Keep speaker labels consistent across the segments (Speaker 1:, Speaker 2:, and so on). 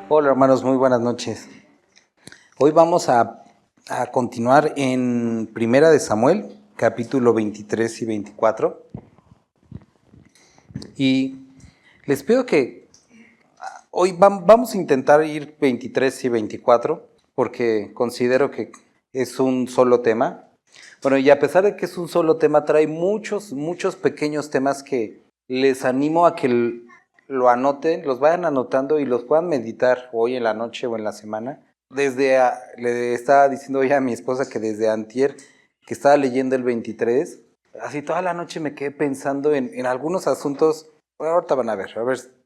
Speaker 1: Hola hermanos, muy buenas noches. Hoy vamos a continuar en Primera de Samuel, capítulo 23 y 24. Y les pido que hoy vamos a intentar ir 23 y 24, porque considero que es un solo tema. Bueno, y a pesar de que es un solo tema, trae muchos pequeños temas que les animo a que lo anoten, los vayan anotando y los puedan meditar hoy en la noche o en la semana. Le estaba diciendo hoy a mi esposa que desde antier, que estaba leyendo el 23, así toda la noche me quedé pensando en algunos asuntos. Bueno, ahorita van a ver,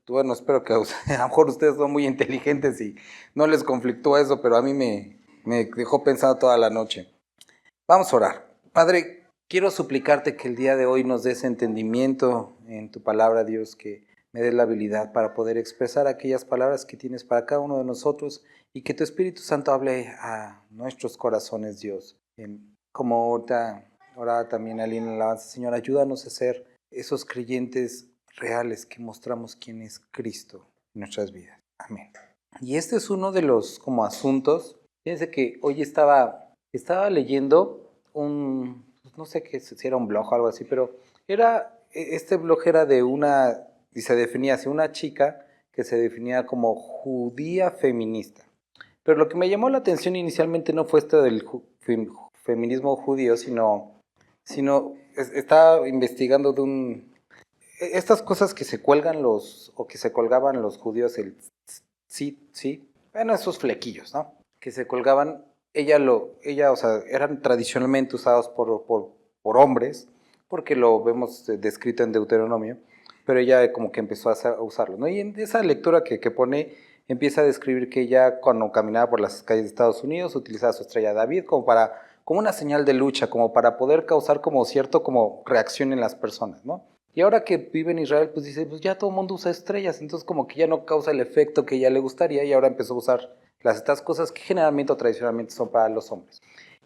Speaker 1: bueno, espero que a lo mejor ustedes son muy inteligentes y no les conflictúa eso, pero a mí me dejó pensando toda la noche. Vamos a orar. Padre, quiero suplicarte que el día de hoy nos des entendimiento en tu palabra, Dios, que me des la habilidad para poder expresar aquellas palabras que tienes para cada uno de nosotros y que tu Espíritu Santo hable a nuestros corazones, Dios. Como ahorita oraba también alguien en la alabanza, Señor, ayúdanos a ser esos creyentes reales que mostramos quién es Cristo en nuestras vidas. Amén. Y este es uno de los como asuntos. Fíjense que hoy estaba leyendo no sé qué, si era un blog o algo así, pero este blog era de y se definía así, una chica que se definía como judía feminista. Pero lo que me llamó la atención inicialmente no fue esto del feminismo judío, estaba investigando estas cosas que se cuelgan o que se colgaban los judíos, sí, bueno, esos flequillos, ¿no? Que se colgaban, o sea, eran tradicionalmente usados por hombres, porque lo vemos descrito en Deuteronomio, pero ella como que empezó a usarlo, ¿no? Y en esa lectura que pone, empieza a describir que ella cuando caminaba por las calles de Estados Unidos utilizaba su estrella David como una señal de lucha, como para poder causar como cierto como reacción en las personas, ¿no? Y ahora que vive en Israel, pues dice, pues ya todo el mundo usa estrellas, entonces como que ya no causa el efecto que ella le gustaría y ahora empezó a usar estas cosas que generalmente o tradicionalmente son para los hombres.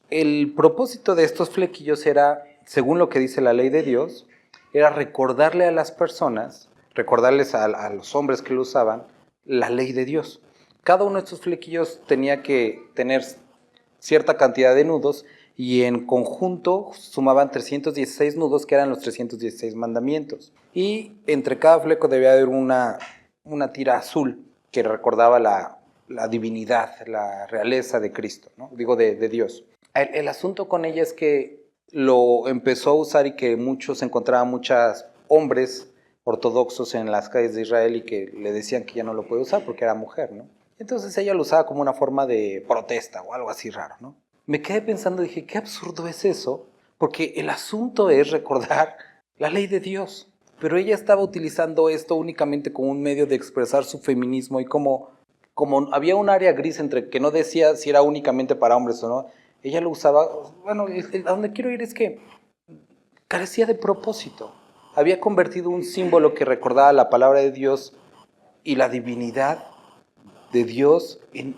Speaker 1: El propósito de estos flequillos era, según lo que dice la ley de Dios, era recordarle a las personas, recordarles a los hombres que lo usaban, la ley de Dios. Cada uno de estos flequillos tenía que tener cierta cantidad de nudos y en conjunto sumaban 316 nudos, que eran los 316 mandamientos. Y entre cada fleco debía haber una tira azul que recordaba la divinidad, la realeza de Cristo, ¿no? Digo, de Dios. El asunto con ella es que lo empezó a usar y que encontraban muchos hombres ortodoxos en las calles de Israel y que le decían que ya no lo puede usar porque era mujer, ¿no? Entonces ella lo usaba como una forma de protesta o algo así raro, ¿no? Me quedé pensando, dije, qué absurdo es eso, porque el asunto es recordar la ley de Dios, pero ella estaba utilizando esto únicamente como un medio de expresar su feminismo y como había un área gris entre que no decía si era únicamente para hombres o no, ella lo usaba. Bueno, a donde quiero ir es que carecía de propósito. Había convertido un símbolo que recordaba la palabra de Dios y la divinidad de Dios en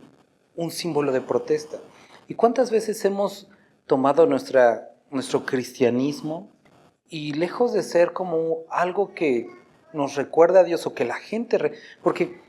Speaker 1: un símbolo de protesta. ¿Y cuántas veces hemos tomado nuestro cristianismo y lejos de ser como algo que nos recuerda a Dios o que la gente... Porque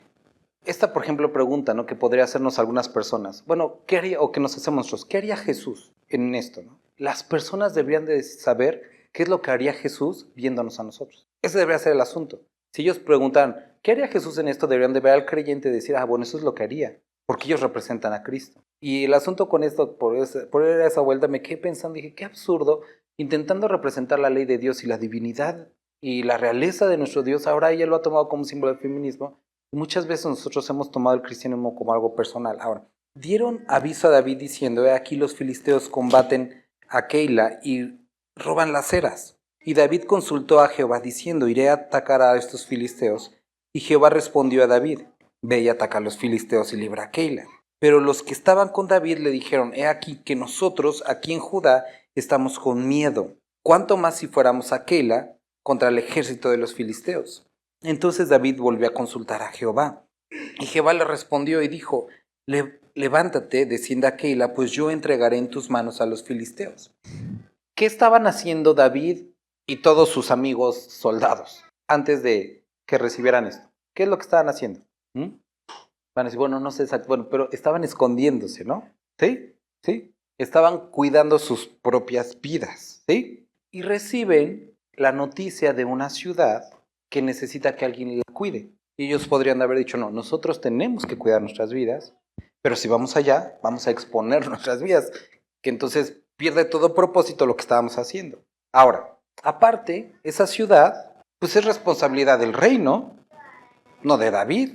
Speaker 1: esta, por ejemplo, pregunta, ¿no?, que podría hacernos algunas personas. Bueno, ¿qué haría, o que nos hacemos nosotros? ¿Qué haría Jesús en esto, no? Las personas deberían de saber qué es lo que haría Jesús viéndonos a nosotros. Ese debería ser el asunto. Si ellos preguntan, ¿qué haría Jesús en esto? Deberían de ver al creyente y decir, bueno, eso es lo que haría, porque ellos representan a Cristo. Y el asunto con esto, por esa vuelta, me quedé pensando, dije, qué absurdo, intentando representar la ley de Dios y la divinidad y la realeza de nuestro Dios, ahora ella lo ha tomado como símbolo del feminismo. Muchas veces nosotros hemos tomado el cristianismo como algo personal. Ahora, dieron aviso a David diciendo, aquí los filisteos combaten a Keila y roban las ceras. Y David consultó a Jehová diciendo, iré a atacar a estos filisteos. Y Jehová respondió a David, ve y ataca a los filisteos y libra a Keila. Pero los que estaban con David le dijeron, he aquí que nosotros aquí en Judá estamos con miedo. ¿Cuánto más si fuéramos a Keila contra el ejército de los filisteos? Entonces David volvió a consultar a Jehová. Y Jehová le respondió y dijo, levántate, descienda a Keila, pues yo entregaré en tus manos a los filisteos. ¿Qué estaban haciendo David y todos sus amigos soldados? antes de que recibieran esto. ¿Qué es lo que estaban haciendo? ¿Mm? Van a decir, bueno, no sé exacto, bueno, pero estaban escondiéndose, ¿no? ¿Sí? ¿Sí? Estaban cuidando sus propias vidas, ¿sí? Y reciben la noticia de una ciudad que necesita que alguien la cuide. Y ellos podrían haber dicho, no, nosotros tenemos que cuidar nuestras vidas, pero si vamos allá, vamos a exponer nuestras vidas, que entonces pierde todo propósito lo que estábamos haciendo. Ahora, aparte, esa ciudad, pues es responsabilidad del rey, ¿no? No de David.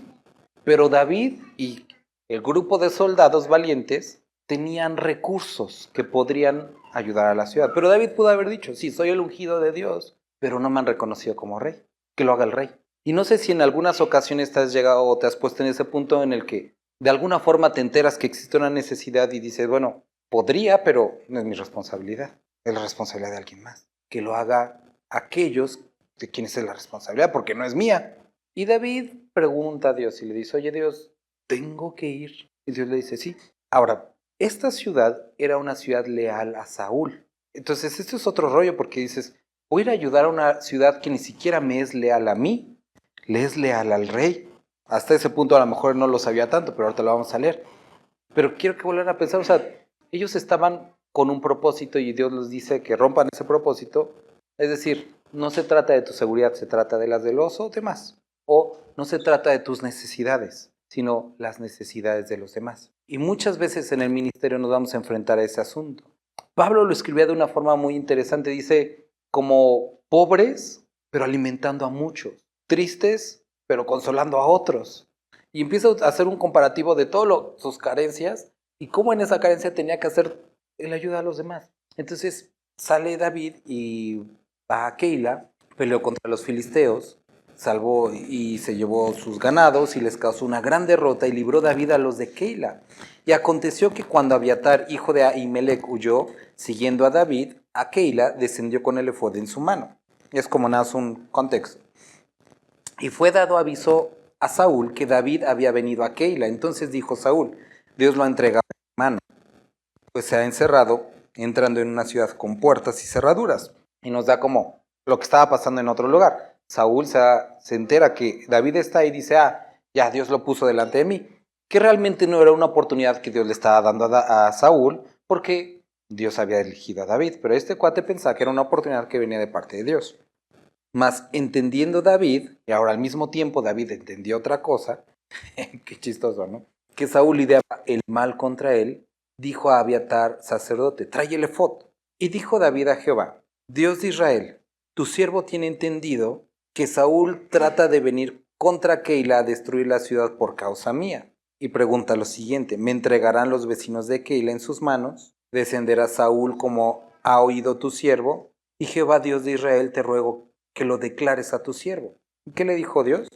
Speaker 1: Pero David y el grupo de soldados valientes tenían recursos que podrían ayudar a la ciudad. Pero David pudo haber dicho, sí, soy el ungido de Dios, pero no me han reconocido como rey, que lo haga el rey. Y no sé si en algunas ocasiones te has llegado o te has puesto en ese punto en el que de alguna forma te enteras que existe una necesidad y dices, bueno, podría, pero no es mi responsabilidad, es la responsabilidad de alguien más. Que lo haga aquellos de quienes es la responsabilidad, porque no es mía. Y David pregunta a Dios y le dice, oye Dios, ¿tengo que ir? Y Dios le dice, sí. Ahora, esta ciudad era una ciudad leal a Saúl. Entonces, esto es otro rollo porque dices, voy a ir a ayudar a una ciudad que ni siquiera me es leal a mí, le es leal al rey. Hasta ese punto a lo mejor no lo sabía tanto, pero ahorita lo vamos a leer. Pero quiero que vuelvan a pensar, o sea, ellos estaban con un propósito y Dios les dice que rompan ese propósito. Es decir, no se trata de tu seguridad, se trata de las del oso o demás. O no se trata de tus necesidades, sino las necesidades de los demás. Y muchas veces en el ministerio nos vamos a enfrentar a ese asunto. Pablo lo escribía de una forma muy interesante. Dice, como pobres, pero alimentando a muchos. Tristes, pero consolando a otros. Y empieza a hacer un comparativo de todas sus carencias y cómo en esa carencia tenía que hacer el ayuda a los demás. Entonces sale David y va a Keila, peleó contra los filisteos, salvó y se llevó sus ganados y les causó una gran derrota y libró David a los de Keila. Y aconteció que cuando Abiatar, hijo de Ahimelech, huyó, siguiendo a David, a Keila descendió con el efod en su mano. Es como nada, un contexto. Y fue dado aviso a Saúl que David había venido a Keila. Entonces dijo Saúl, Dios lo ha entregado en mi mano, pues se ha encerrado entrando en una ciudad con puertas y cerraduras. Y nos da como lo que estaba pasando en otro lugar. Saúl se entera que David está ahí y dice, ya Dios lo puso delante de mí. Que realmente no era una oportunidad que Dios le estaba dando a Saúl, porque Dios había elegido a David. Pero este cuate pensaba que era una oportunidad que venía de parte de Dios. Mas entendiendo David, y ahora al mismo tiempo David entendió otra cosa, qué chistoso, ¿no? Que Saúl ideaba el mal contra él, dijo a Abiatar, sacerdote, trae el efod. Y dijo David a Jehová, Dios de Israel, tu siervo tiene entendido que Saúl trata de venir contra Keila a destruir la ciudad por causa mía. Y pregunta lo siguiente, ¿me entregarán los vecinos de Keila en sus manos? ¿Descenderá Saúl como ha oído tu siervo? Y Jehová Dios de Israel, te ruego que lo declares a tu siervo. ¿Y qué le dijo Dios?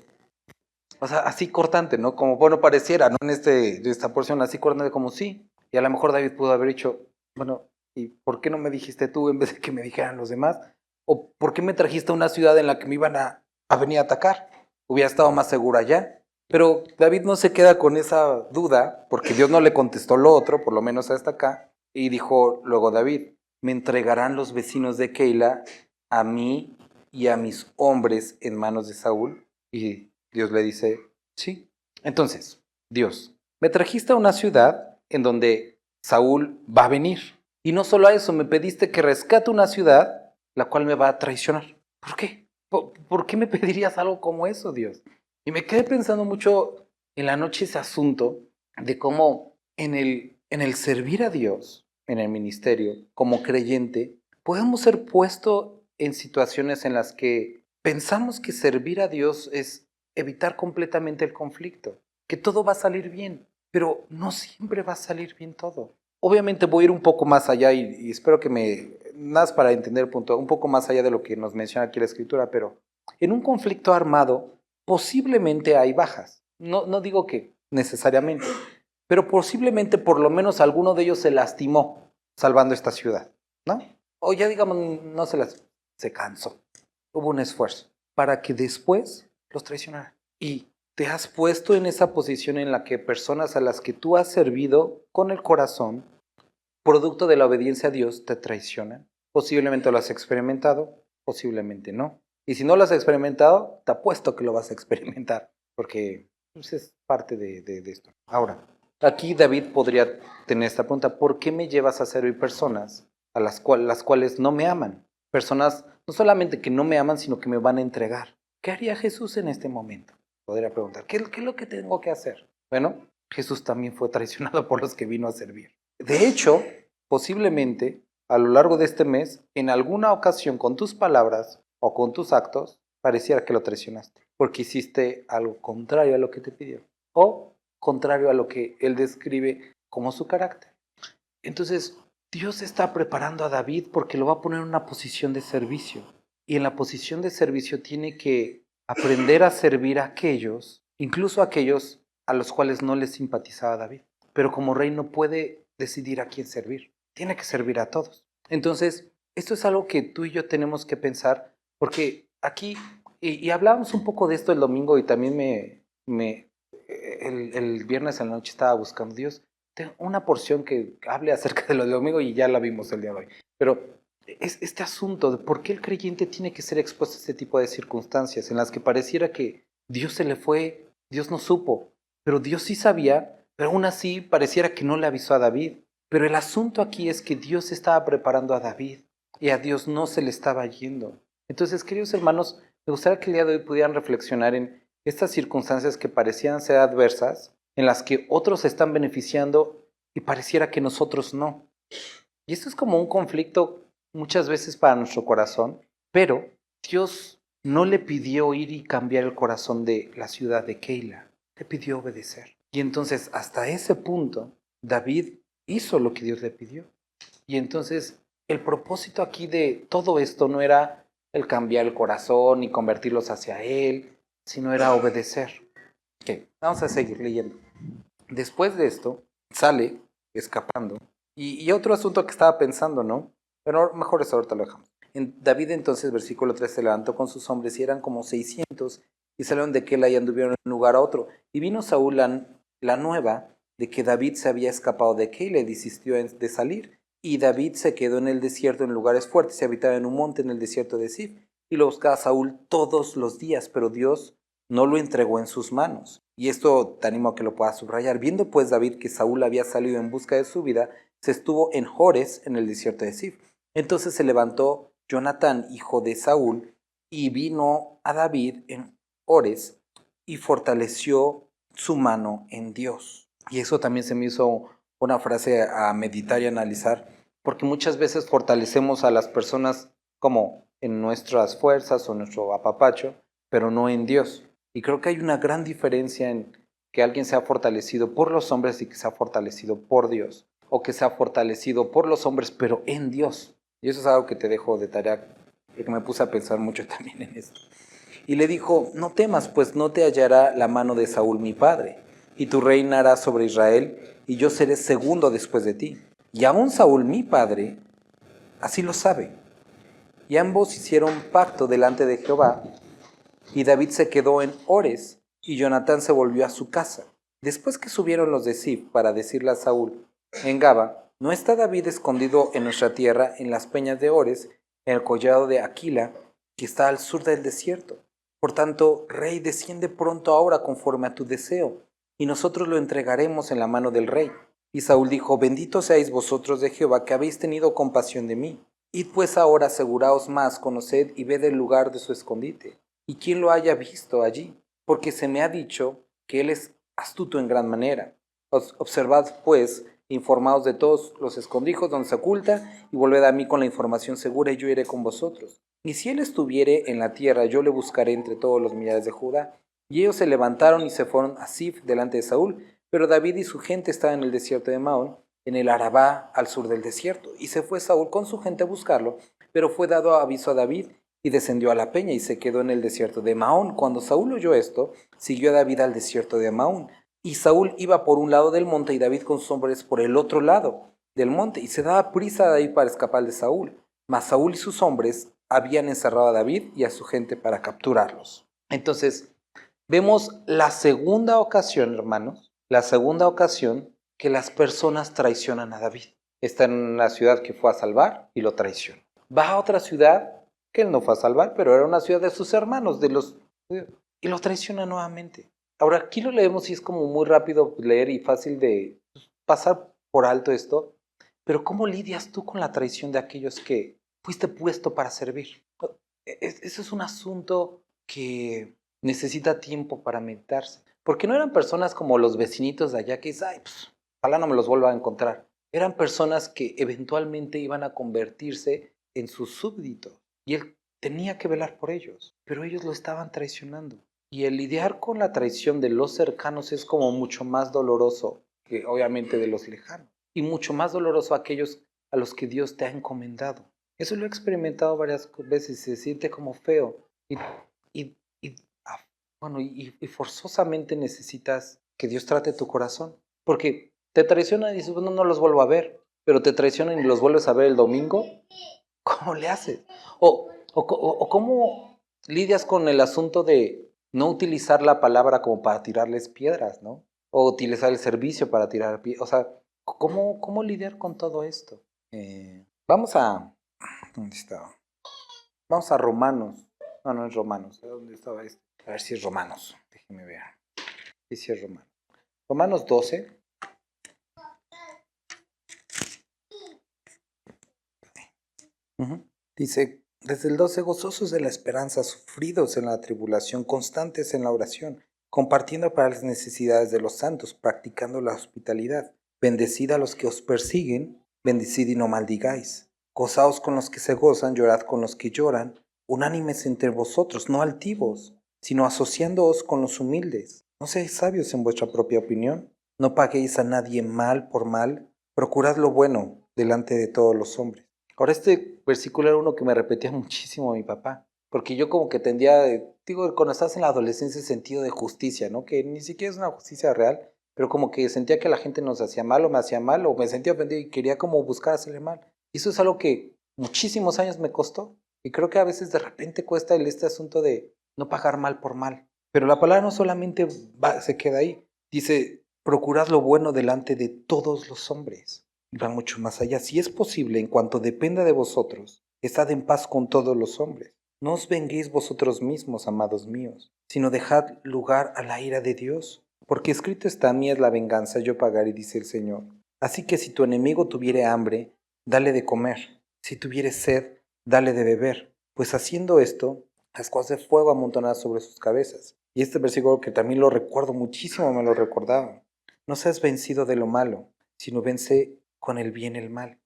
Speaker 1: O sea, así cortante, ¿no? Como, bueno, pareciera, ¿no? En esta porción, así cortante como sí. Y a lo mejor David pudo haber dicho, bueno, ¿y por qué no me dijiste tú en vez de que me dijeran los demás? ¿O por qué me trajiste a una ciudad en la que me iban a venir a atacar? Hubiera estado más seguro allá. Pero David no se queda con esa duda, porque Dios no le contestó lo otro, por lo menos hasta acá. Y dijo luego David, me entregarán los vecinos de Keila a mí y a mis hombres en manos de Saúl. Y Dios le dice, sí. Entonces, Dios, me trajiste a una ciudad en donde Saúl va a venir. Y no solo a eso, me pediste que rescate una ciudad la cual me va a traicionar. ¿Por qué? ¿Por qué me pedirías algo como eso, Dios? Y me quedé pensando mucho en la noche ese asunto de cómo en el servir a Dios, en el ministerio, como creyente, podemos ser puestos en situaciones en las que pensamos que servir a Dios es evitar completamente el conflicto, que todo va a salir bien, pero no siempre va a salir bien todo. Obviamente voy a ir un poco más allá y espero que más para entender el punto, un poco más allá de lo que nos menciona aquí la escritura, pero en un conflicto armado posiblemente hay bajas. No digo que necesariamente, pero posiblemente por lo menos alguno de ellos se lastimó salvando esta ciudad, ¿no? O ya digamos, no se cansó. Hubo un esfuerzo para que después los traicionaran. Y te has puesto en esa posición en la que personas a las que tú has servido con el corazón, producto de la obediencia a Dios, te traicionan. Posiblemente lo has experimentado, posiblemente no. Y si no lo has experimentado, te apuesto que lo vas a experimentar, porque pues, es parte de esto. Ahora, aquí David podría tener esta pregunta: ¿por qué me llevas a servir personas a las cuales no me aman? Personas no solamente que no me aman, sino que me van a entregar. ¿Qué haría Jesús en este momento? Podría preguntar, ¿qué es lo que tengo que hacer? Bueno, Jesús también fue traicionado por los que vino a servir. De hecho, posiblemente a lo largo de este mes, en alguna ocasión con tus palabras o con tus actos, pareciera que lo traicionaste, porque hiciste algo contrario a lo que te pidió, o contrario a lo que él describe como su carácter. Entonces, Dios está preparando a David porque lo va a poner en una posición de servicio. Y en la posición de servicio tiene que aprender a servir a aquellos, incluso a aquellos a los cuales no les simpatizaba David. Pero como rey no puede decidir a quién servir. Tiene que servir a todos. Entonces, esto es algo que tú y yo tenemos que pensar, porque aquí, y hablábamos un poco de esto el domingo y también el viernes en la noche estaba buscando Dios. Tengo una porción que hable acerca de lo del domingo y ya la vimos el día de hoy. Pero es este asunto de por qué el creyente tiene que ser expuesto a este tipo de circunstancias en las que pareciera que Dios se le fue, Dios no supo, pero Dios sí sabía, pero aún así pareciera que no le avisó a David. Pero el asunto aquí es que Dios estaba preparando a David y a Dios no se le estaba yendo. Entonces, queridos hermanos, me gustaría que el día de hoy pudieran reflexionar en estas circunstancias que parecían ser adversas, en las que otros se están beneficiando y pareciera que nosotros no. Y esto es como un conflicto muchas veces para nuestro corazón, pero Dios no le pidió ir y cambiar el corazón de la ciudad de Keila, le pidió obedecer. Y entonces hasta ese punto David hizo lo que Dios le pidió. Y entonces el propósito aquí de todo esto no era el cambiar el corazón y convertirlos hacia Él, sino era obedecer. Ok, vamos a seguir leyendo. Después de esto, sale escapando. Y otro asunto que estaba pensando, ¿no? Pero mejor eso ahorita lo dejamos. David entonces, versículo 3, se levantó con sus hombres y eran como 600 y salieron de Keila y anduvieron de un lugar a otro. Y vino Saúl la nueva de que David se había escapado de Keila y desistió de salir. Y David se quedó en el desierto en lugares fuertes y habitaba en un monte en el desierto de Sif. Y lo buscaba Saúl todos los días, pero Dios no lo entregó en sus manos. Y esto te animo a que lo puedas subrayar. Viendo pues David que Saúl había salido en busca de su vida, se estuvo en Jores, en el desierto de Sif. Entonces se levantó Jonatán, hijo de Saúl, y vino a David en Jores y fortaleció su mano en Dios. Y eso también se me hizo una frase a meditar y analizar, porque muchas veces fortalecemos a las personas como en nuestras fuerzas o nuestro apapacho, pero no en Dios. Y creo que hay una gran diferencia en que alguien sea fortalecido por los hombres y que sea fortalecido por Dios, o que sea fortalecido por los hombres, pero en Dios. Y eso es algo que te dejo de tarea, porque me puse a pensar mucho también en esto. Y le dijo: no temas, pues no te hallará la mano de Saúl mi padre, y tú reinarás sobre Israel, y yo seré segundo después de ti. Y aún Saúl mi padre así lo sabe. Y ambos hicieron pacto delante de Jehová, y David se quedó en Ores, y Jonatán se volvió a su casa. Después que subieron los de Sif para decirle a Saúl en Gaba: ¿no está David escondido en nuestra tierra, en las peñas de Ores, en el collado de Aquila, que está al sur del desierto? Por tanto, rey, desciende pronto ahora conforme a tu deseo, y nosotros lo entregaremos en la mano del rey. Y Saúl dijo: bendito seáis vosotros de Jehová, que habéis tenido compasión de mí. Id pues ahora, aseguraos más, conoced y ved el lugar de su escondite, y quién lo haya visto allí, porque se me ha dicho que él es astuto en gran manera. Observad pues, informaos de todos los escondrijos donde se oculta, y volved a mí con la información segura, y yo iré con vosotros. Y si él estuviere en la tierra, yo le buscaré entre todos los millares de Judá. Y ellos se levantaron y se fueron a Sif delante de Saúl, pero David y su gente estaban en el desierto de Maón, en el Arabá, al sur del desierto. Y se fue Saúl con su gente a buscarlo, pero fue dado aviso a David, y descendió a la peña y se quedó en el desierto de Maón. Cuando Saúl oyó esto, siguió a David al desierto de Maón. Y Saúl iba por un lado del monte y David con sus hombres por el otro lado del monte. Y se daba prisa a David para escapar de Saúl. Mas Saúl y sus hombres habían encerrado a David y a su gente para capturarlos. Entonces, vemos la segunda ocasión, hermanos, la segunda ocasión que las personas traicionan a David. Está en una ciudad que fue a salvar y lo traiciona. Va a otra ciudad que él no fue a salvar, pero era una ciudad de sus hermanos, de los judíos, y lo traiciona nuevamente. Ahora, aquí lo leemos y es como muy rápido leer y fácil de pasar por alto esto, pero ¿cómo lidias tú con la traición de aquellos que fuiste puesto para servir? Eso es un asunto que necesita tiempo para meditarse, porque no eran personas como los vecinitos de allá que dicen, ay, pues, ojalá no me los vuelva a encontrar. Eran personas que eventualmente iban a convertirse en sus súbditos y él tenía que velar por ellos, pero ellos lo estaban traicionando. Y el lidiar con la traición de los cercanos es como mucho más doloroso que obviamente de los lejanos y mucho más doloroso aquellos a los que Dios te ha encomendado. Eso lo he experimentado varias veces, se siente como feo y, y, bueno, y forzosamente necesitas que Dios trate tu corazón, porque te traicionan y dices, bueno, no los vuelvo a ver, pero te traicionan y los vuelves a ver el domingo, ¿cómo le haces? O cómo lidias con el asunto de no utilizar la palabra como para tirarles piedras, ¿no? O utilizar el servicio para tirar piedras. O sea, ¿cómo lidiar con todo esto? Vamos a... ¿Dónde estaba? Vamos a Romanos. No, no es Romanos. ¿Dónde estaba esto? A ver si es Romanos. Déjenme ver. Sí, sí es Romanos. Romanos 12. Dice, desde el 12, gozosos de la esperanza, sufridos en la tribulación, constantes en la oración, compartiendo para las necesidades de los santos, practicando la hospitalidad. Bendecid a los que os persiguen, bendecid y no maldigáis. Gozaos con los que se gozan, llorad con los que lloran, unánimes entre vosotros, no altivos, sino asociándoos con los humildes. No seáis sabios en vuestra propia opinión, no paguéis a nadie mal por mal, procurad lo bueno delante de todos los hombres. Ahora este versículo era uno que me repetía muchísimo mi papá, porque yo como que tendía, digo, cuando estás en la adolescencia, ese sentido de justicia, ¿no? Que ni siquiera es una justicia real, pero como que sentía que la gente nos hacía mal o me hacía mal o me sentía ofendido y quería como buscar hacerle mal. Y eso es algo que muchísimos años me costó y creo que a veces de repente cuesta este asunto de no pagar mal por mal. Pero la palabra no solamente se queda ahí, dice, procurad lo bueno delante de todos los hombres. Va mucho más allá. Si es posible, en cuanto dependa de vosotros, estad en paz con todos los hombres. No os venguéis vosotros mismos, amados míos, sino dejad lugar a la ira de Dios. Porque escrito está, a mí es la venganza, yo pagaré, dice el Señor. Así que si tu enemigo tuviere hambre, dale de comer. Si tuviere sed, dale de beber. Pues haciendo esto, ascuas de fuego amontonadas sobre sus cabezas. Y este versículo que también lo recuerdo muchísimo, me lo recordaba. No seas vencido de lo malo, sino vence con el bien y el mal.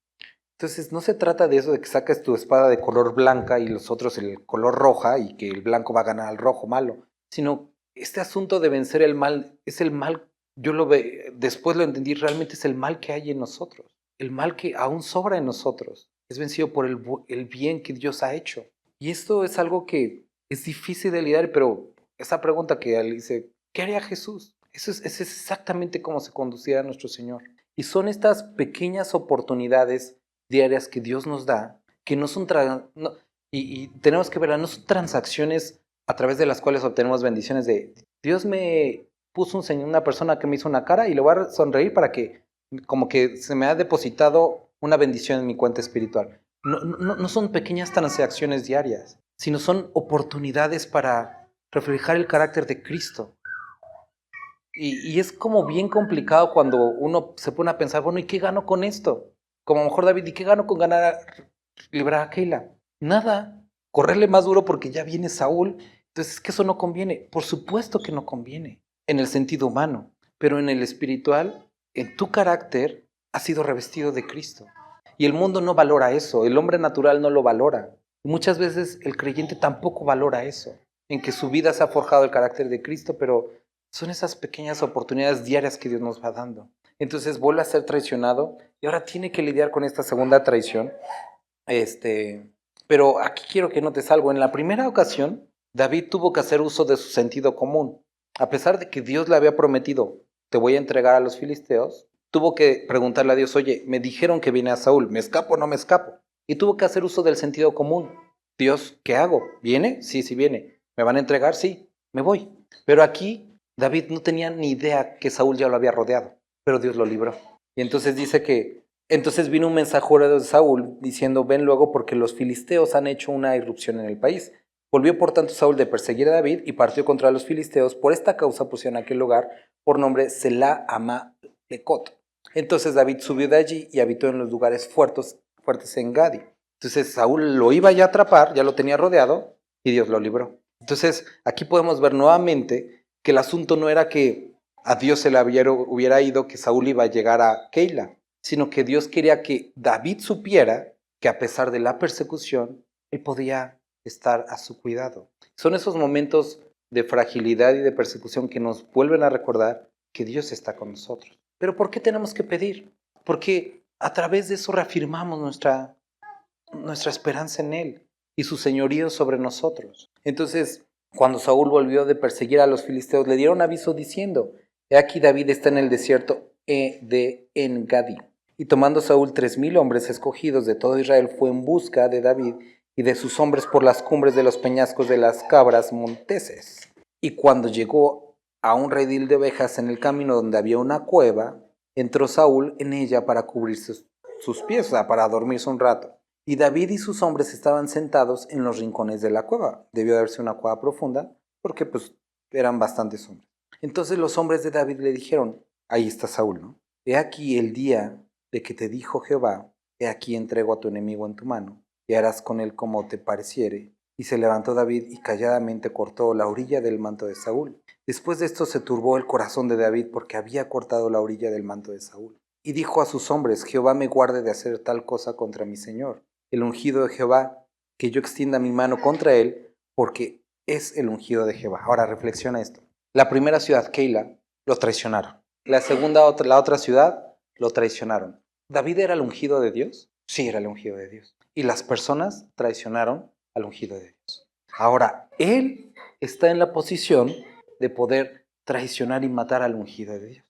Speaker 1: Entonces no se trata de eso de que saques tu espada de color blanca y los otros el color roja y que el blanco va a ganar al rojo malo, sino este asunto de vencer el mal es el mal, yo lo ve, después lo entendí, realmente es el mal que hay en nosotros, el mal que aún sobra en nosotros, es vencido por el bien que Dios ha hecho. Y esto es algo que es difícil de lidiar, pero esa pregunta que él dice, ¿qué haría Jesús? Eso es exactamente como se conducía a nuestro Señor. Y son estas pequeñas oportunidades diarias que Dios nos da, que no son, y tenemos que verlas, no son transacciones a través de las cuales obtenemos bendiciones de Dios me puso una persona que me hizo una cara y le voy a sonreír para que como que se me ha depositado una bendición en mi cuenta espiritual. No son pequeñas transacciones diarias, sino son oportunidades para reflejar el carácter de Cristo. Y es como bien complicado cuando uno se pone a pensar, bueno, ¿y qué gano con esto? Como a lo mejor David, ¿y qué gano con librar a Keila? Nada, correrle más duro porque ya viene Saúl. Entonces es que eso no conviene. Por supuesto que no conviene en el sentido humano, pero en el espiritual, en tu carácter, has sido revestido de Cristo. Y el mundo no valora eso, el hombre natural no lo valora. Y muchas veces el creyente tampoco valora eso, en que su vida se ha forjado el carácter de Cristo, pero son esas pequeñas oportunidades diarias que Dios nos va dando. Entonces vuelve a ser traicionado y ahora tiene que lidiar con esta segunda traición. Pero aquí quiero que notes algo. En la primera ocasión, David tuvo que hacer uso de su sentido común. A pesar de que Dios le había prometido, te voy a entregar a los filisteos, tuvo que preguntarle a Dios, oye, me dijeron que viene a Saúl, ¿me escapo o no me escapo? Y tuvo que hacer uso del sentido común. Dios, ¿qué hago? ¿Viene? Sí, sí viene. ¿Me van a entregar? Sí, me voy. Pero aquí David no tenía ni idea que Saúl ya lo había rodeado, pero Dios lo libró. Y entonces dice que Entonces vino un mensajero de Saúl diciendo, ven luego porque los filisteos han hecho una irrupción en el país. Volvió por tanto Saúl de perseguir a David y partió contra los filisteos. Por esta causa pusieron aquel lugar por nombre Selah Amalecot. Entonces David subió de allí y habitó en los lugares fuertes en Gadi. Entonces Saúl lo iba ya a atrapar, ya lo tenía rodeado y Dios lo libró. Entonces aquí podemos ver nuevamente que el asunto no era que a Dios se le hubiera ido que Saúl iba a llegar a Keila, sino que Dios quería que David supiera que a pesar de la persecución, él podía estar a su cuidado. Son esos momentos de fragilidad y de persecución que nos vuelven a recordar que Dios está con nosotros. Pero ¿por qué tenemos que pedir? Porque a través de eso reafirmamos nuestra esperanza en Él y su señorío sobre nosotros. Entonces, cuando Saúl volvió de perseguir a los filisteos, le dieron aviso diciendo, he aquí David está en el desierto de En-Gadi. Y tomando Saúl 3000 hombres escogidos de todo Israel, fue en busca de David y de sus hombres por las cumbres de los peñascos de las cabras monteses. Y cuando llegó a un redil de ovejas en el camino donde había una cueva, entró Saúl en ella para cubrir sus pies, o sea, para dormirse un rato. Y David y sus hombres estaban sentados en los rincones de la cueva. Debió de haberse una cueva profunda, porque pues eran bastantes hombres. Entonces los hombres de David le dijeron, ahí está Saúl, ¿no? He aquí el día de que te dijo Jehová, he aquí entrego a tu enemigo en tu mano, y harás con él como te pareciere. Y se levantó David y calladamente cortó la orilla del manto de Saúl. Después de esto se turbó el corazón de David porque había cortado la orilla del manto de Saúl. Y dijo a sus hombres, Jehová me guarde de hacer tal cosa contra mi señor, el ungido de Jehová, que yo extienda mi mano contra él, porque es el ungido de Jehová. Ahora reflexiona esto. La primera ciudad, Keila, lo traicionaron. La segunda, la otra ciudad, lo traicionaron. ¿David era el ungido de Dios? Sí, era el ungido de Dios. Y las personas traicionaron al ungido de Dios. Ahora, él está en la posición de poder traicionar y matar al ungido de Dios.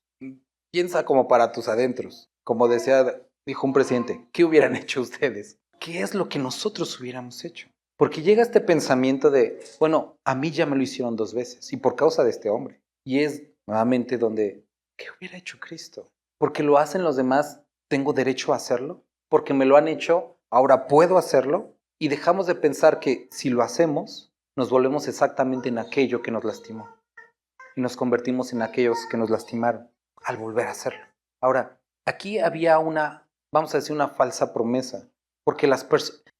Speaker 1: Piensa como para tus adentros. Como dijo un presidente, ¿qué hubieran hecho ustedes? ¿Qué es lo que nosotros hubiéramos hecho? Porque llega este pensamiento de, bueno, a mí ya me lo hicieron 2 veces y por causa de este hombre. Y es nuevamente donde, ¿qué hubiera hecho Cristo? Porque lo hacen los demás, ¿tengo derecho a hacerlo? Porque me lo han hecho, ahora puedo hacerlo. Y dejamos de pensar que si lo hacemos, nos volvemos exactamente en aquello que nos lastimó. Y nos convertimos en aquellos que nos lastimaron al volver a hacerlo. Ahora, aquí había vamos a decir, una falsa promesa. Porque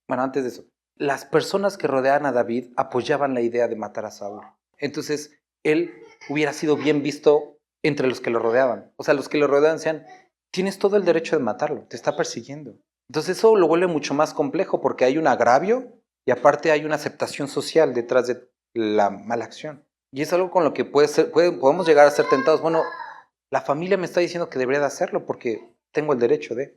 Speaker 1: antes de eso, las personas que rodeaban a David apoyaban la idea de matar a Saúl. Entonces, él hubiera sido bien visto entre los que lo rodeaban. O sea, los que lo rodeaban decían, tienes todo el derecho de matarlo, te está persiguiendo. Entonces eso lo vuelve mucho más complejo porque hay un agravio y aparte hay una aceptación social detrás de la mala acción. Y es algo con lo que podemos llegar a ser tentados. Bueno, la familia me está diciendo que debería de hacerlo porque tengo el derecho de...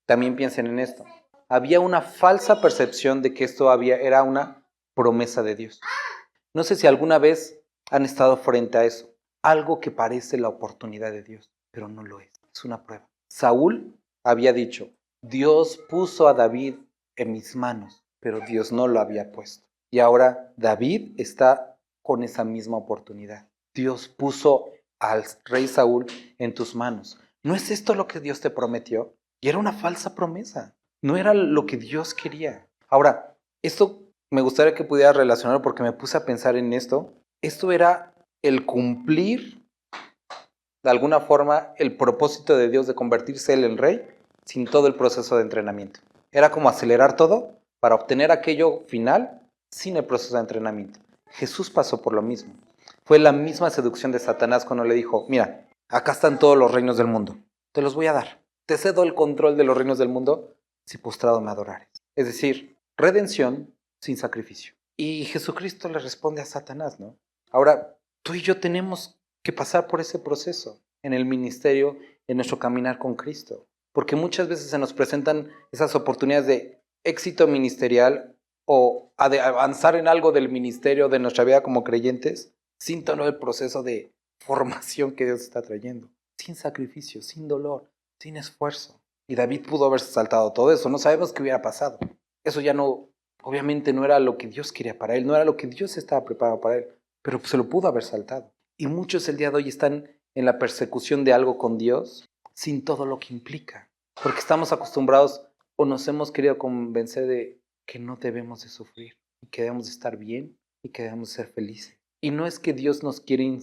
Speaker 1: También piensen en esto. Había una falsa percepción de que esto era una promesa de Dios. No sé si alguna vez han estado frente a eso. Algo que parece la oportunidad de Dios, pero no lo es. Es una prueba. Saúl había dicho, Dios puso a David en mis manos, pero Dios no lo había puesto. Y ahora David está con esa misma oportunidad. Dios puso al rey Saúl en tus manos. ¿No es esto lo que Dios te prometió? Y era una falsa promesa. No era lo que Dios quería. Ahora, esto me gustaría que pudiera relacionarlo porque me puse a pensar en esto. Esto era el cumplir, de alguna forma, el propósito de Dios de convertirse él en rey sin todo el proceso de entrenamiento. Era como acelerar todo para obtener aquello final sin el proceso de entrenamiento. Jesús pasó por lo mismo. Fue la misma seducción de Satanás cuando le dijo, mira, acá están todos los reinos del mundo. Te los voy a dar. Te cedo el control de los reinos del mundo si postrado me adorares. Es decir, redención sin sacrificio. Y Jesucristo le responde a Satanás, ¿no? Ahora, tú y yo tenemos que pasar por ese proceso en el ministerio, en nuestro caminar con Cristo. Porque muchas veces se nos presentan esas oportunidades de éxito ministerial o de avanzar en algo del ministerio de nuestra vida como creyentes sin todo el proceso de formación que Dios está trayendo. Sin sacrificio, sin dolor, sin esfuerzo. Y David pudo haberse saltado todo eso. No sabemos qué hubiera pasado. Eso ya no, obviamente no era lo que Dios quería para él, no era lo que Dios estaba preparado para él, pero se lo pudo haber saltado. Y muchos el día de hoy están en la persecución de algo con Dios sin todo lo que implica. porque estamos acostumbrados o nos hemos querido convencer de que no debemos de sufrir y que debemos de estar bien y que debemos de ser felices. Y no es que Dios nos quiere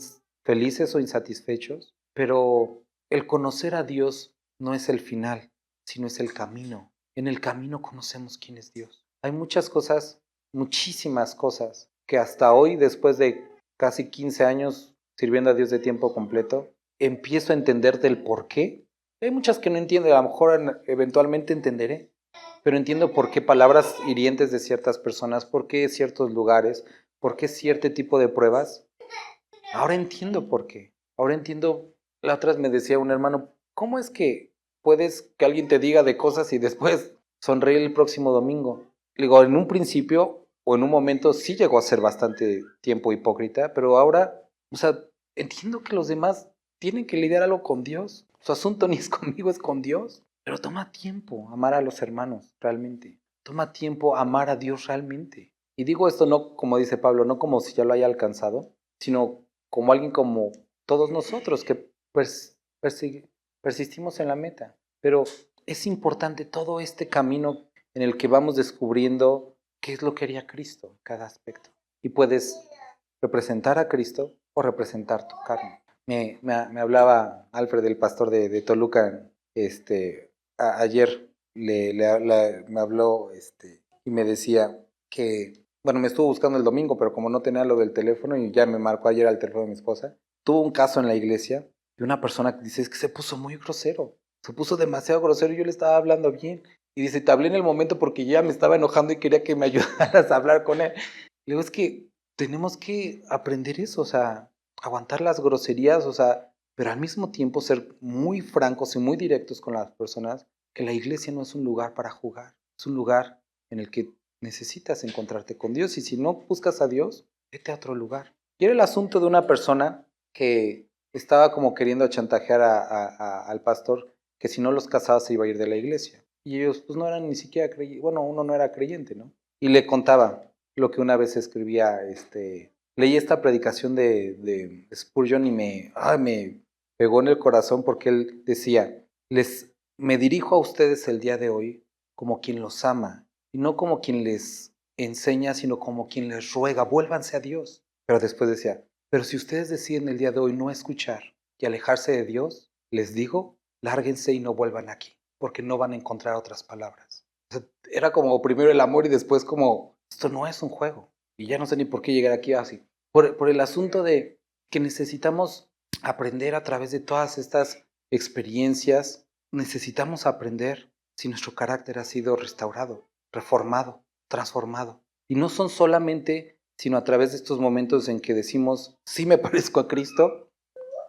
Speaker 1: felices o insatisfechos, pero el conocer a Dios no es el final, sino es el camino. En el camino conocemos quién es Dios. Hay muchas cosas, muchísimas cosas, que hasta hoy, después de casi 15 años sirviendo a Dios de tiempo completo, empiezo a entender del por qué. Hay muchas que no entiendo, a lo mejor eventualmente entenderé, pero entiendo por qué palabras hirientes de ciertas personas, por qué ciertos lugares, por qué cierto tipo de pruebas. Ahora entiendo por qué. Ahora entiendo, la otra vez me decía un hermano, ¿cómo es que puedes que alguien te diga de cosas y después sonreír el próximo domingo? Le digo, en un principio o en un momento sí llegó a ser bastante tiempo hipócrita, pero ahora, o sea, entiendo que los demás tienen que lidiar algo con Dios. Su asunto ni es conmigo, es con Dios. Pero toma tiempo amar a los hermanos, realmente. Toma tiempo amar a Dios realmente. Y digo esto no como dice Pablo, no como si ya lo haya alcanzado, sino como alguien como todos nosotros que persistimos en la meta. Pero es importante todo este camino en el que vamos descubriendo qué es lo que haría Cristo en cada aspecto. Y puedes representar a Cristo o representar tu carne. Me hablaba Alfred, el pastor de Toluca, ayer me habló y me decía que, bueno, me estuvo buscando el domingo, pero como no tenía lo del teléfono y ya me marcó ayer al teléfono de mi esposa, tuvo un caso en la iglesia de una persona que dice, es que se puso muy grosero, se puso demasiado grosero y yo le estaba hablando bien. Y dice, te hablé en el momento porque ya me estaba enojando y quería que me ayudaras a hablar con él. Le digo, es que tenemos que aprender eso, o sea, aguantar las groserías, o sea, pero al mismo tiempo ser muy francos y muy directos con las personas, que la iglesia no es un lugar para jugar, es un lugar en el que necesitas encontrarte con Dios y si no buscas a Dios, vete a otro lugar. Y era el asunto de una persona que estaba como queriendo chantajear al pastor que si no los casaba se iba a ir de la iglesia. Y ellos pues no eran ni siquiera creyentes, bueno, uno no era creyente, ¿no? Y le contaba lo que una vez escribía, leí esta predicación de Spurgeon y me pegó en el corazón porque él decía, me dirijo a ustedes el día de hoy como quien los ama y no como quien les enseña, sino como quien les ruega, vuélvanse a Dios. Pero después decía, pero si ustedes deciden el día de hoy no escuchar y alejarse de Dios, les digo, lárguense y no vuelvan aquí, porque no van a encontrar otras palabras. O sea, era como primero el amor y después como, esto no es un juego. Y ya no sé ni por qué llegar aquí así. Por el asunto de que necesitamos aprender a través de todas estas experiencias, necesitamos aprender si nuestro carácter ha sido restaurado, reformado, transformado. Y no son solamente, sino a través de estos momentos en que decimos, sí me parezco a Cristo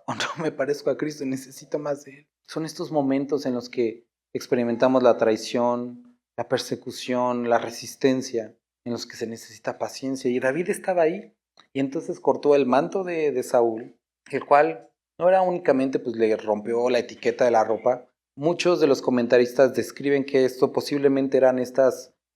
Speaker 1: o no me parezco a Cristo y necesito más de Él. Son estos momentos en los que experimentamos la traición, la persecución, la resistencia, en los que se necesita paciencia. Y David estaba ahí y entonces cortó el manto de Saúl, el cual no era únicamente, pues le rompió la etiqueta de la ropa. Muchos de los comentaristas describen que esto posiblemente eran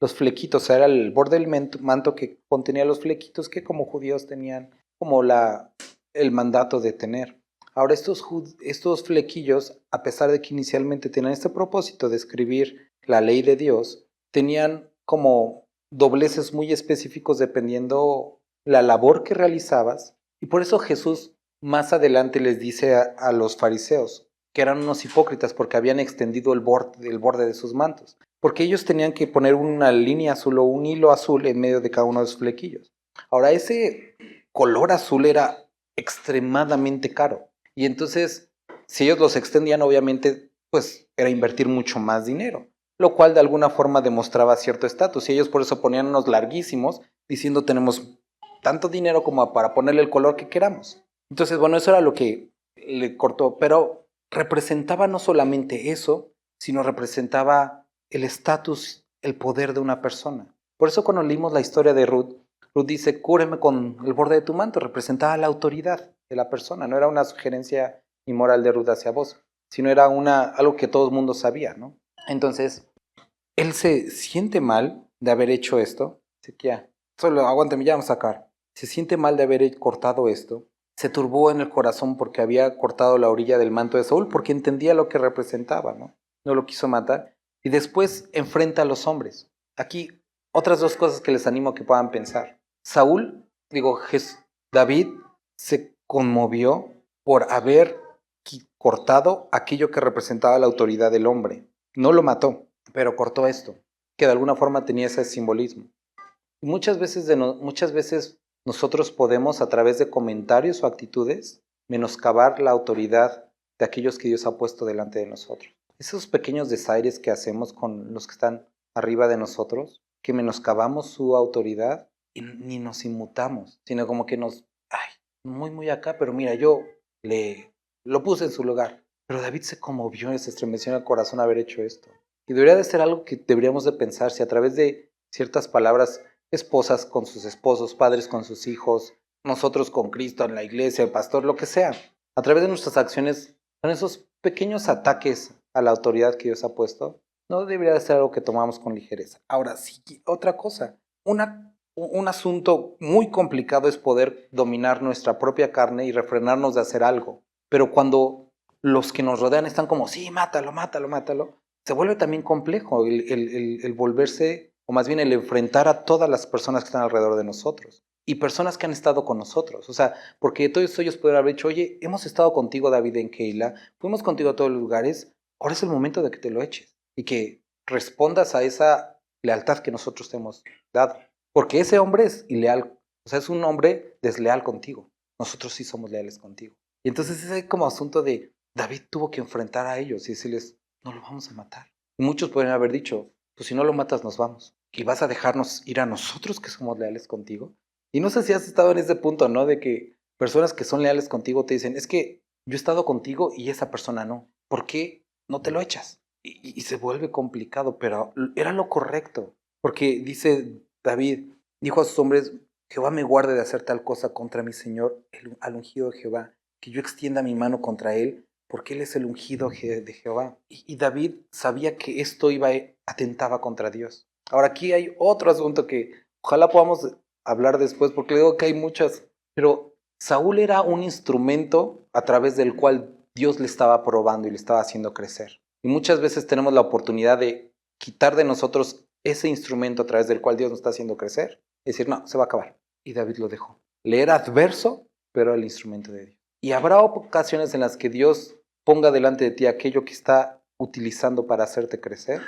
Speaker 1: los flequitos, o sea, era el borde del manto que contenía los flequitos que como judíos tenían como el mandato de tener. Ahora, estos flequillos, a pesar de que inicialmente tenían este propósito de escribir la ley de Dios, tenían como dobleces muy específicos dependiendo la labor que realizabas. Y por eso Jesús más adelante les dice a los fariseos que eran unos hipócritas porque habían extendido el borde de sus mantos. Porque ellos tenían que poner una línea azul o un hilo azul en medio de cada uno de los flequillos. Ahora, ese color azul era extremadamente caro. Y entonces, si ellos los extendían, obviamente, pues era invertir mucho más dinero, lo cual de alguna forma demostraba cierto estatus. Y ellos por eso ponían unos larguísimos, diciendo tenemos tanto dinero como para ponerle el color que queramos. Entonces, bueno, eso era lo que le cortó, pero representaba no solamente eso, sino representaba el estatus, el poder de una persona. Por eso cuando leímos la historia de Ruth, Ruth dice, cúbreme con el borde de tu manto, representaba la autoridad de la persona, no era una sugerencia inmoral de Ruth hacia vos, sino era algo que todo el mundo sabía, ¿no? Entonces, él se siente mal de haber hecho esto, dice que ya, solo aguántame, ya vamos a sacar. Se siente mal de haber cortado esto, se turbó en el corazón porque había cortado la orilla del manto de Saúl, porque entendía lo que representaba, ¿no? no lo quiso matar, y después enfrenta a los hombres. Aquí, otras dos cosas que les animo a que puedan pensar. David se conmovió por haber cortado aquello que representaba la autoridad del hombre. No lo mató, pero cortó esto, que de alguna forma tenía ese simbolismo. Y muchas veces nosotros podemos, a través de comentarios o actitudes, menoscabar la autoridad de aquellos que Dios ha puesto delante de nosotros. Esos pequeños desaires que hacemos con los que están arriba de nosotros, que menoscabamos su autoridad y ni nos inmutamos, sino como que muy, muy acá, pero mira, lo puse en su lugar. Pero David se conmovió, se estremeció en el corazón haber hecho esto. Y debería de ser algo que deberíamos de pensar, si a través de ciertas palabras, esposas con sus esposos, padres con sus hijos, nosotros con Cristo en la iglesia, el pastor, lo que sea, a través de nuestras acciones, son esos pequeños ataques a la autoridad que Dios ha puesto, no debería de ser algo que tomamos con ligereza. Ahora sí, otra cosa, un asunto muy complicado es poder dominar nuestra propia carne y refrenarnos de hacer algo. Pero cuando los que nos rodean están como, sí, mátalo, mátalo, mátalo, se vuelve también complejo el volverse, o más bien el enfrentar a todas las personas que están alrededor de nosotros y personas que han estado con nosotros. O sea, porque todos ellos pueden haber dicho, oye, hemos estado contigo, David, en Keila, fuimos contigo a todos los lugares, ahora es el momento de que te lo eches y que respondas a esa lealtad que nosotros te hemos dado. Porque ese hombre es ileal, o sea, es un hombre desleal contigo. Nosotros sí somos leales contigo. Y entonces ese como asunto de David tuvo que enfrentar a ellos y decirles, no lo vamos a matar. Y muchos pueden haber dicho, pues si no lo matas nos vamos. ¿Y vas a dejarnos ir a nosotros que somos leales contigo? Y no sé si has estado en ese punto, ¿no? De que personas que son leales contigo te dicen, es que yo he estado contigo y esa persona no. ¿Por qué no te lo echas? Y se vuelve complicado, pero era lo correcto. Porque dice David, dijo a sus hombres, Jehová me guarde de hacer tal cosa contra mi Señor, al ungido de Jehová, que yo extienda mi mano contra él, porque él es el ungido de Jehová. Y David sabía que esto atentaba contra Dios. Ahora aquí hay otro asunto que ojalá podamos hablar después, porque digo que hay muchas, pero Saúl era un instrumento a través del cual Dios le estaba probando y le estaba haciendo crecer. Y muchas veces tenemos la oportunidad de quitar de nosotros ese instrumento a través del cual Dios nos está haciendo crecer. Es decir, no, se va a acabar. Y David lo dejó. Le era adverso, pero era el instrumento de Dios. Y habrá ocasiones en las que Dios ponga delante de ti aquello que está utilizando para hacerte crecer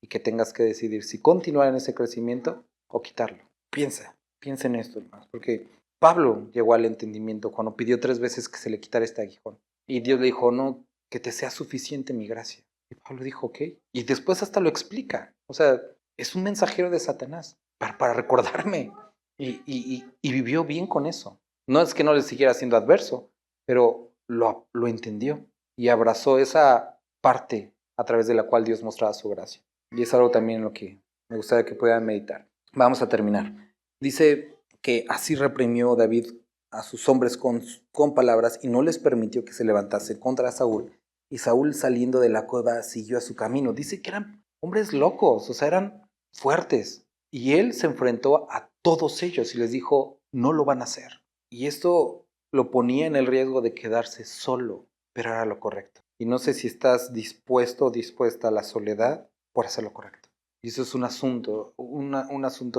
Speaker 1: y que tengas que decidir si continuar en ese crecimiento o quitarlo. Piensa en esto, hermanos, porque Pablo llegó al entendimiento cuando pidió 3 veces que se le quitara este aguijón. Y Dios le dijo, no, que te sea suficiente mi gracia. Y Pablo dijo, ok. Y después hasta lo explica. O sea, es un mensajero de Satanás para recordarme. Y vivió bien con eso. No es que no le siguiera siendo adverso, pero lo entendió y abrazó esa parte a través de la cual Dios mostraba su gracia. Y es algo también en lo que me gustaría que puedan meditar. Vamos a terminar. Dice que así reprimió David a sus hombres con palabras y no les permitió que se levantase contra Saúl. Y Saúl, saliendo de la cueva, siguió a su camino. Dice que eran hombres locos, o sea, eran fuertes. Y él se enfrentó a todos ellos y les dijo, no lo van a hacer. Y esto lo ponía en el riesgo de quedarse solo, pero era lo correcto. Y no sé si estás dispuesto o dispuesta a la soledad por hacer lo correcto. Y eso es un asunto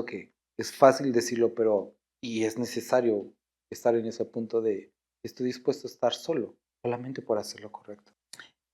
Speaker 1: que es fácil decirlo, pero y es necesario estar en ese punto de estoy dispuesto a estar solo, solamente por hacer lo correcto.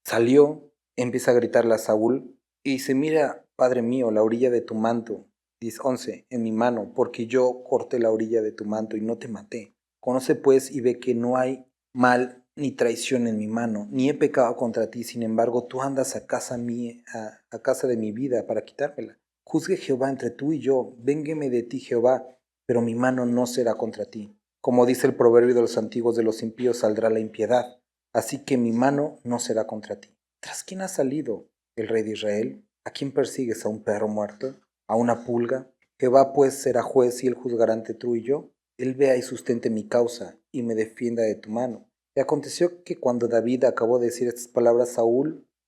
Speaker 1: Salió, empieza a gritarle a Saúl y dice, mira, Padre mío, la orilla de tu manto. Dice 11, en mi mano, porque yo corté la orilla de tu manto y no te maté. Conoce pues y ve que no hay mal ni traición en mi mano, ni he pecado contra ti, sin embargo tú andas a casa de mi vida para quitármela. Juzgue Jehová entre tú y yo, véngueme de ti Jehová, pero mi mano no será contra ti. Como dice el proverbio de los antiguos, de los impíos saldrá la impiedad, así que mi mano no será contra ti. ¿Tras quién ha salido el rey de Israel? ¿A quién persigues? ¿A un perro muerto? ¿A una pulga? Jehová pues será juez y él juzgará entre tú y yo. Él vea y sustente mi causa y me defienda de tu mano. Y aconteció que cuando David acabó de decir estas palabras a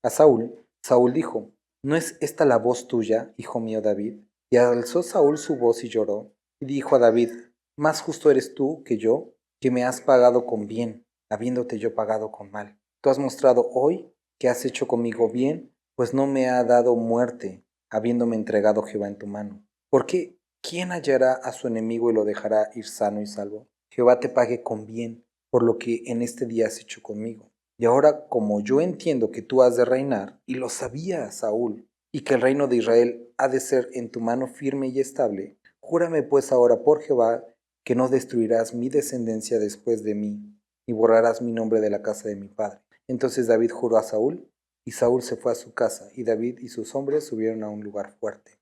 Speaker 1: Saúl, Saúl dijo, ¿no es esta la voz tuya, hijo mío David? Y alzó Saúl su voz y lloró, y dijo a David, más justo eres tú que yo, que me has pagado con bien, habiéndote yo pagado con mal. Tú has mostrado hoy que has hecho conmigo bien, pues no me ha dado muerte, habiéndome entregado Jehová en tu mano. Porque ¿quién hallará a su enemigo y lo dejará ir sano y salvo? Jehová te pague con bien por lo que en este día has hecho conmigo. Y ahora, como yo entiendo que tú has de reinar, y lo sabía Saúl, y que el reino de Israel ha de ser en tu mano firme y estable, júrame pues ahora por Jehová que no destruirás mi descendencia después de mí, y borrarás mi nombre de la casa de mi padre. Entonces David juró a Saúl, y Saúl se fue a su casa, y David y sus hombres subieron a un lugar fuerte.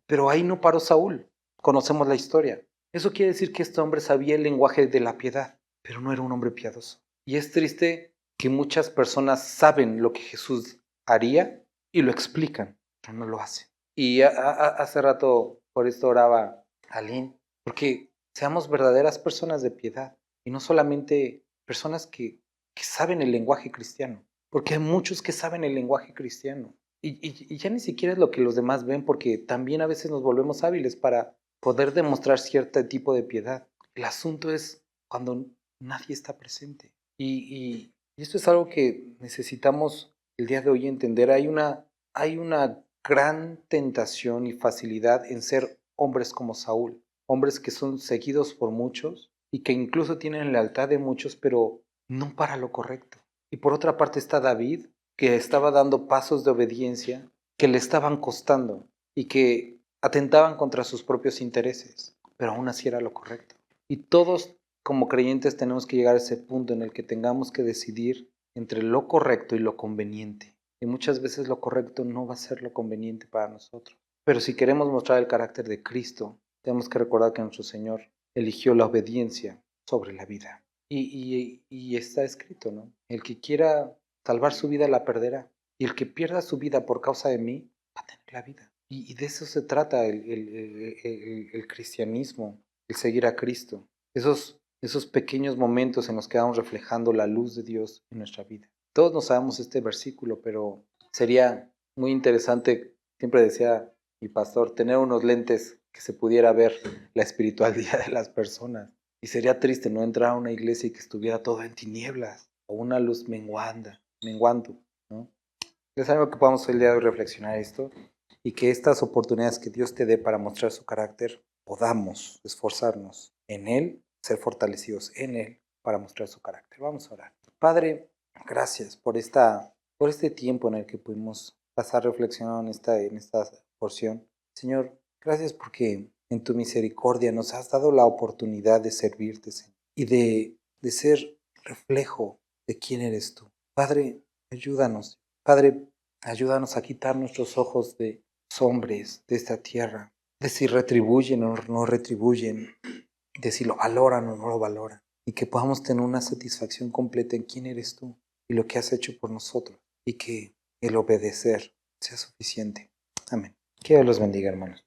Speaker 1: Pero ahí no paró Saúl. Conocemos la historia. Eso quiere decir que este hombre sabía el lenguaje de la piedad, pero no era un hombre piadoso. Y es triste que muchas personas saben lo que Jesús haría y lo explican, pero no lo hacen. Y hace rato por esto oraba Aline, porque seamos verdaderas personas de piedad y no solamente personas que saben el lenguaje cristiano, porque hay muchos que saben el lenguaje cristiano. Y ya ni siquiera es lo que los demás ven, porque también a veces nos volvemos hábiles para poder demostrar cierto tipo de piedad. El asunto es cuando nadie está presente. Y esto es algo que necesitamos el día de hoy entender. Hay una gran tentación y facilidad en ser hombres como Saúl, hombres que son seguidos por muchos y que incluso tienen lealtad de muchos, pero no para lo correcto. Y por otra parte está David, que estaba dando pasos de obediencia que le estaban costando y que atentaban contra sus propios intereses, pero aún así era lo correcto. Y todos como creyentes tenemos que llegar a ese punto en el que tengamos que decidir entre lo correcto y lo conveniente. Y muchas veces lo correcto no va a ser lo conveniente para nosotros. Pero si queremos mostrar el carácter de Cristo, tenemos que recordar que nuestro Señor eligió la obediencia sobre la vida. Y está escrito, ¿no? El que quiera salvar su vida la perderá. Y el que pierda su vida por causa de mí, va a tener la vida. Y de eso se trata el cristianismo, el seguir a Cristo. Esos pequeños momentos en los que vamos reflejando la luz de Dios en nuestra vida. Todos no sabemos este versículo, pero sería muy interesante, siempre decía mi pastor, tener unos lentes que se pudiera ver la espiritualidad de las personas. Y sería triste no entrar a una iglesia y que estuviera todo en tinieblas o una luz menguando, ¿no? Es algo que podamos el día de hoy reflexionar esto y que estas oportunidades que Dios te dé para mostrar su carácter, podamos esforzarnos en Él, ser fortalecidos en Él para mostrar su carácter. Vamos a orar. Padre, gracias por este tiempo en el que pudimos pasar reflexionando en esta porción. Señor, gracias porque en tu misericordia nos has dado la oportunidad de servirte, Señor, y de ser reflejo de quién eres tú. Padre, ayúdanos. Padre, ayúdanos a quitar nuestros ojos de los hombres de esta tierra, de si retribuyen o no retribuyen, de si lo valoran o no lo valoran, y que podamos tener una satisfacción completa en quién eres tú y lo que has hecho por nosotros, y que el obedecer sea suficiente. Amén. Que Dios los bendiga, hermanos.